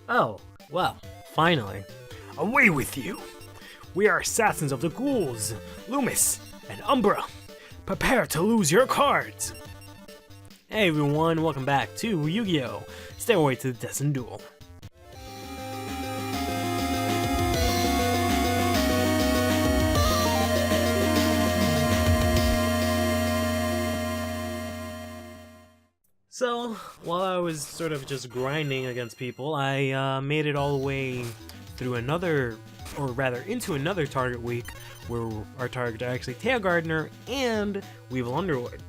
Oh, well, finally. Away with you! We are assassins of the ghouls, Lumis and Umbra. Prepare to lose your cards! Hey everyone, welcome back to Yu-Gi-Oh! Stairway to the Destined Duel. So, while I was sort of just grinding against people, I made it all the way through another, or rather into another target week, where our targets are actually Taya Gardner and Weevil Underwood.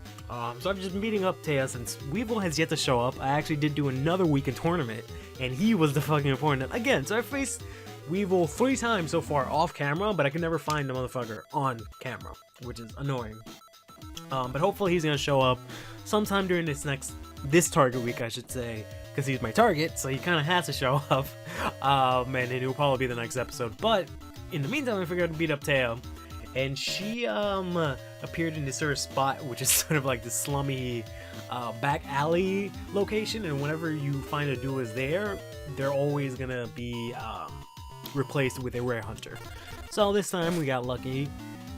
So I've just been beating up Taya since Weevil has yet to show up. I actually did do another weekend tournament, and he was the fucking opponent again. So I faced Weevil 3 times so far off camera, but I can never find the motherfucker on camera, which is annoying. But hopefully he's gonna show up sometime during this target week, I should say, because he's my target, so he kind of has to show up. And it will probably be the next episode. But in the meantime, I figured I'd beat up Taya, and she appeared in this sort of spot, which is sort of like the slummy back alley location. And whenever you find a duelist there, they're always gonna be replaced with a rare hunter. So this time we got lucky,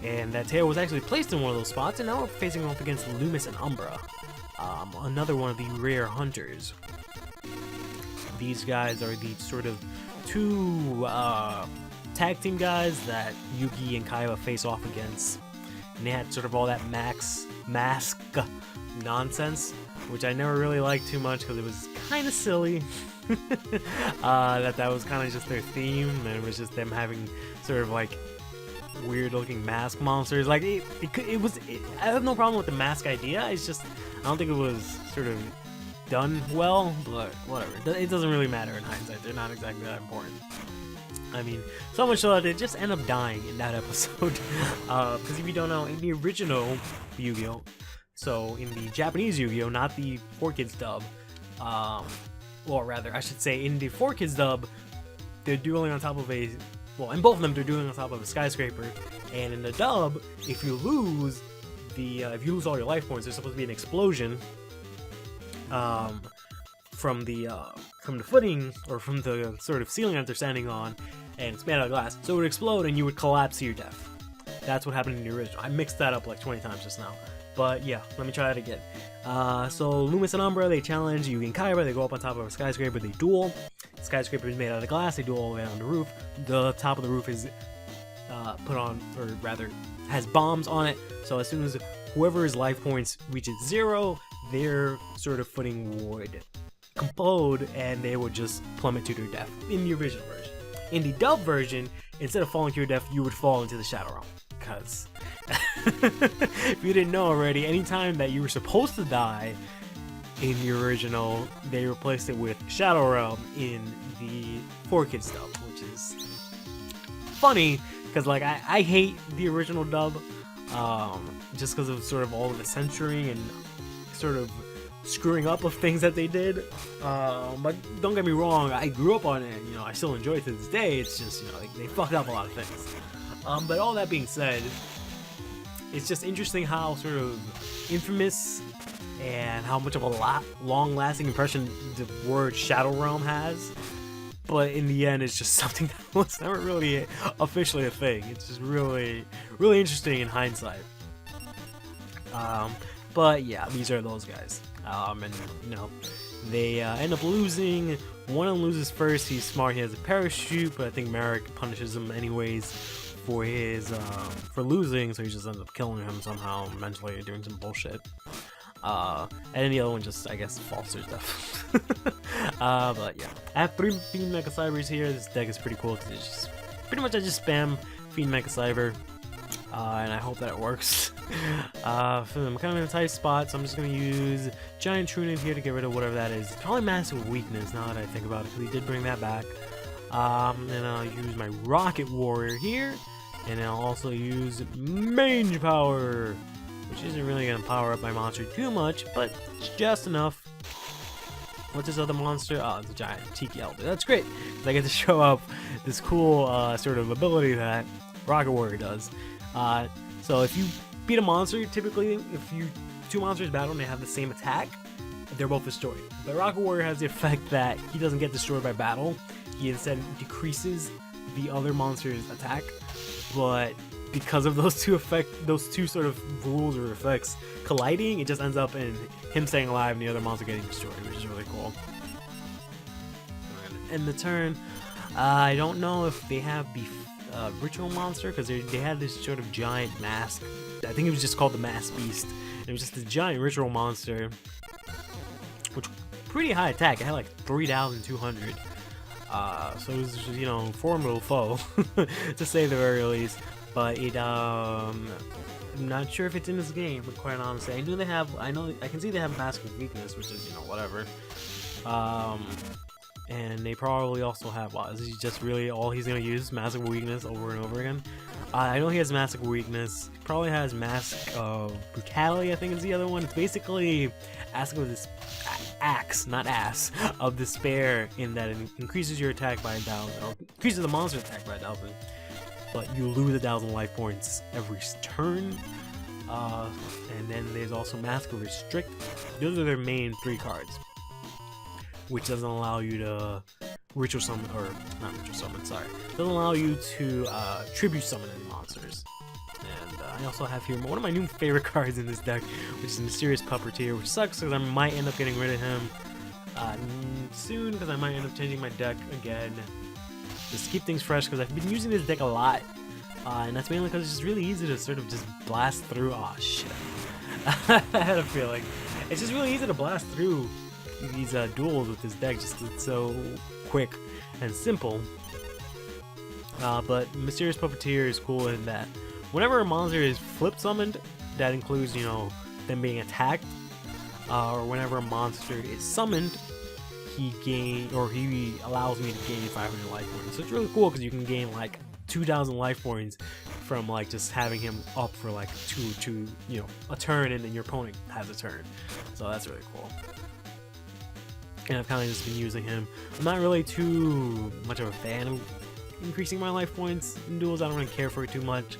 and that Taya was actually placed in one of those spots, and now we're facing off against Lumis and Umbra, another one of the rare hunters. These guys are the sort of two tag team guys that Yugi and Kaiba face off against, and they had sort of all that mask nonsense, which I never really liked too much because it was kind of silly. that was kind of just their theme, and it was just them having sort of like weird looking mask monsters. Like I have no problem with the mask idea, it's just I don't think it was sort of done well, but whatever, it doesn't really matter in hindsight. They're not exactly that important. I mean, so much so that they just end up dying in that episode. Because if you don't know, in the original Yu-Gi-Oh, so in the Japanese Yu-Gi-Oh, not the 4Kids dub, or rather I should say in the 4Kids dub, they're dueling on top of a, well, in both of them they're dueling on top of a skyscraper, and in the dub, if you lose all your life points, there's supposed to be an explosion from the footing, or from the sort of ceiling that they're standing on, and it's made out of glass, so it would explode and you would collapse to your death. That's what happened in the original. I mixed that up like 20 times just now, but yeah, let me try it again. So Lumis and Umbra, they challenge Yugi and Kaiba. They go up on top of a skyscraper, they duel. The skyscraper is made out of glass, they duel all the way on the roof. The top of the roof is put on, or rather has bombs on it, so as soon as whoever's life points reaches 0, their sort of footing would implode and they would just plummet to their death in the original version. In the dub version, instead of falling to your death, you would fall into the Shadow Realm. Because if you didn't know already, anytime that you were supposed to die in the original, they replaced it with Shadow Realm in the 4Kids dub, which is funny because like I hate the original dub, just because of sort of all of the censoring and sort of screwing up of things that they did. But don't get me wrong, I grew up on it, and I still enjoy it to this day. It's just they fucked up a lot of things. But all that being said, it's just interesting how sort of infamous and how much of a long-lasting impression the word Shadow Realm has. But in the end, it's just something that was never really officially a thing. It's just really, really interesting in hindsight. But yeah, these are those guys. And they end up losing. One of them loses first. He's smart. He has a parachute, but I think Merrick punishes him anyways for his for losing. So he just ends up killing him somehow, mentally doing some bullshit. And then the other one just, I guess, falls to his death. But yeah, I have 3 Fiend Mecha Cybers here. This deck is pretty cool because it's just pretty much I just spam Fiend Mecha Cyber. And I hope that it works. I'm kind of in a tight spot, so I'm just going to use Giant Trunid here to get rid of whatever that is. It's probably Massive Weakness now that I think about it, because he did bring that back. And I'll use my Rocket Warrior here, and I'll also use Mange Power, which isn't really going to power up my monster too much, but it's just enough. What's this other monster? Oh, it's a giant Tiki Elder. That's great, because I get to show up this cool sort of ability that Rocket Warrior does. So if you beat a monster, typically if 2 monsters battle and they have the same attack, they're both destroyed. But Rocket Warrior has the effect that he doesn't get destroyed by battle. He instead decreases the other monster's attack. But because of those two sort of rules or effects colliding, it just ends up in him staying alive and the other monster getting destroyed, which is really cool. End the turn. I don't know if they have the ritual monster, because they had this sort of giant mask. I think it was just called the Mass Beast. It was just a giant ritual monster, which pretty high attack. It had like 3,200. So it was just, you know, formidable foe to say the very least. But it I'm not sure if it's in this game, but quite honestly, I can see they have Mask of Weakness, which is, you know, whatever. And they probably also have, this is just really all he's gonna use, Mask of Weakness over and over again. I know he has Mask of Weakness. He probably has Mask of Brutality, I think is the other one. It's basically Axe of Despair, in that it increases your attack by 1,000, or increases the monster's attack by 1,000, but you lose 1,000 life points every turn. And then there's also Mask of Restrict. Those are their main 3 cards, which doesn't allow you to ritual summon, or not ritual summon, sorry. Doesn't allow you to tribute summon any monsters. And I also have here one of my new favorite cards in this deck, which is Mysterious Puppeteer, which sucks because I might end up getting rid of him soon, because I might end up changing my deck again. Just keep things fresh, because I've been using this deck a lot. And that's mainly because it's just really easy to sort of just blast through. Oh shit. I had a feeling. It's just really easy to blast through these duels with this deck, just it's so quick and simple. But Mysterious Puppeteer is cool in that whenever a monster is flip summoned, that includes, you know, them being attacked, or whenever a monster is summoned, he allows me to gain 500 life points. So it's really cool because you can gain like 2,000 life points from like just having him up for like a turn, and then your opponent has a turn. So that's really cool. And I've kind of just been using him. I'm not really too much of a fan of increasing my life points in duels. I don't really care for it too much.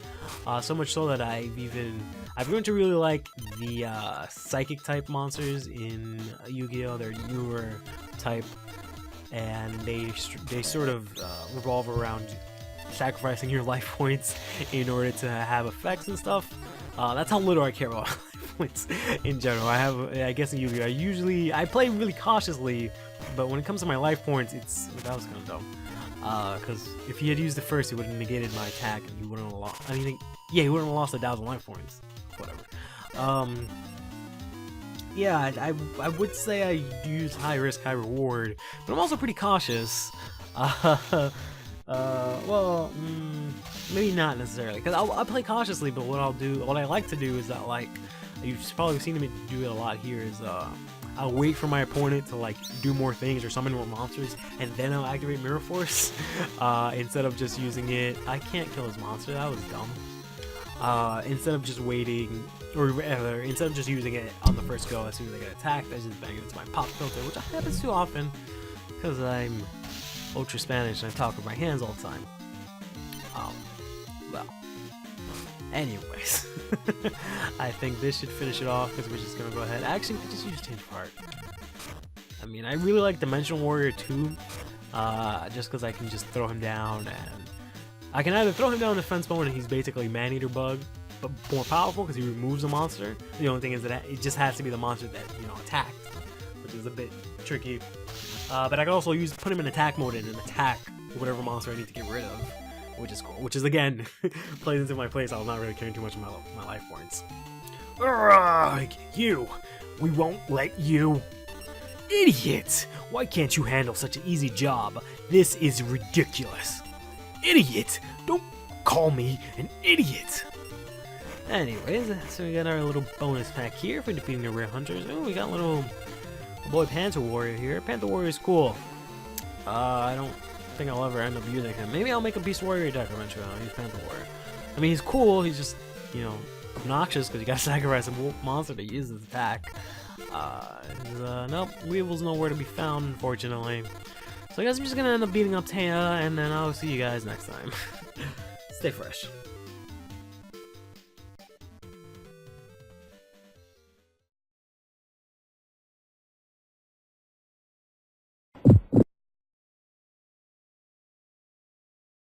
So much so that I've grown to really like the psychic type monsters in Yu-Gi-Oh! They're newer type, and they sort of revolve around sacrificing your life points in order to have effects and stuff. That's how little I care about life points in general. I guess in Yu-Gi-Oh! I play really cautiously, but when it comes to my life points, that was kind of dumb. Because if he had used it first, he would have negated my attack, and he wouldn't have lost. I mean, yeah, he wouldn't have lost 1,000 life points. Whatever. Yeah, I would say I use high risk, high reward, but I'm also pretty cautious. Well, maybe not necessarily, because I'll play cautiously, but what I like to do is that, like, you've probably seen me do it a lot here, is I'll wait for my opponent to like do more things or summon more monsters, and then I'll activate Mirror Force instead of just using it. I can't kill his monster, that was dumb. Instead of just waiting, or rather, instead of just using it on the first go as soon as I get attacked, I just bang it into my pop filter, which happens too often because I'm ultra Spanish and I talk with my hands all the time. Well, anyways, I think this should finish it off, because we're just gonna go ahead. Actually, we could just use Change of Heart. I mean, I really like Dimensional Warrior 2, just because I can just throw him down, and I can either throw him down in defense mode and he's basically Man-Eater Bug, but more powerful because he removes a monster. The only thing is that it just has to be the monster that, you know, attacked, which is a bit tricky. But I can also put him in attack mode and attack whatever monster I need to get rid of, which is cool. Which is, again, plays into my playstyle. I'm not really caring too much about my life points. You! We won't let you! Idiot! Why can't you handle such an easy job? This is ridiculous. Idiot! Don't call me an idiot! Anyways, so we got our little bonus pack here for defeating the Rare Hunters. Oh, we got little boy Panther Warrior here. Panther Warrior is cool. I don't think I'll ever end up using him. Maybe I'll make a Beast Warrior deck eventually. I'll use Panther Warrior. I mean, he's cool. He's just, you know, obnoxious because you gotta sacrifice a monster to use his attack. Nope, Weevil's nowhere to be found, unfortunately. So I guess I'm just gonna end up beating up Taya, and then I'll see you guys next time. Stay fresh.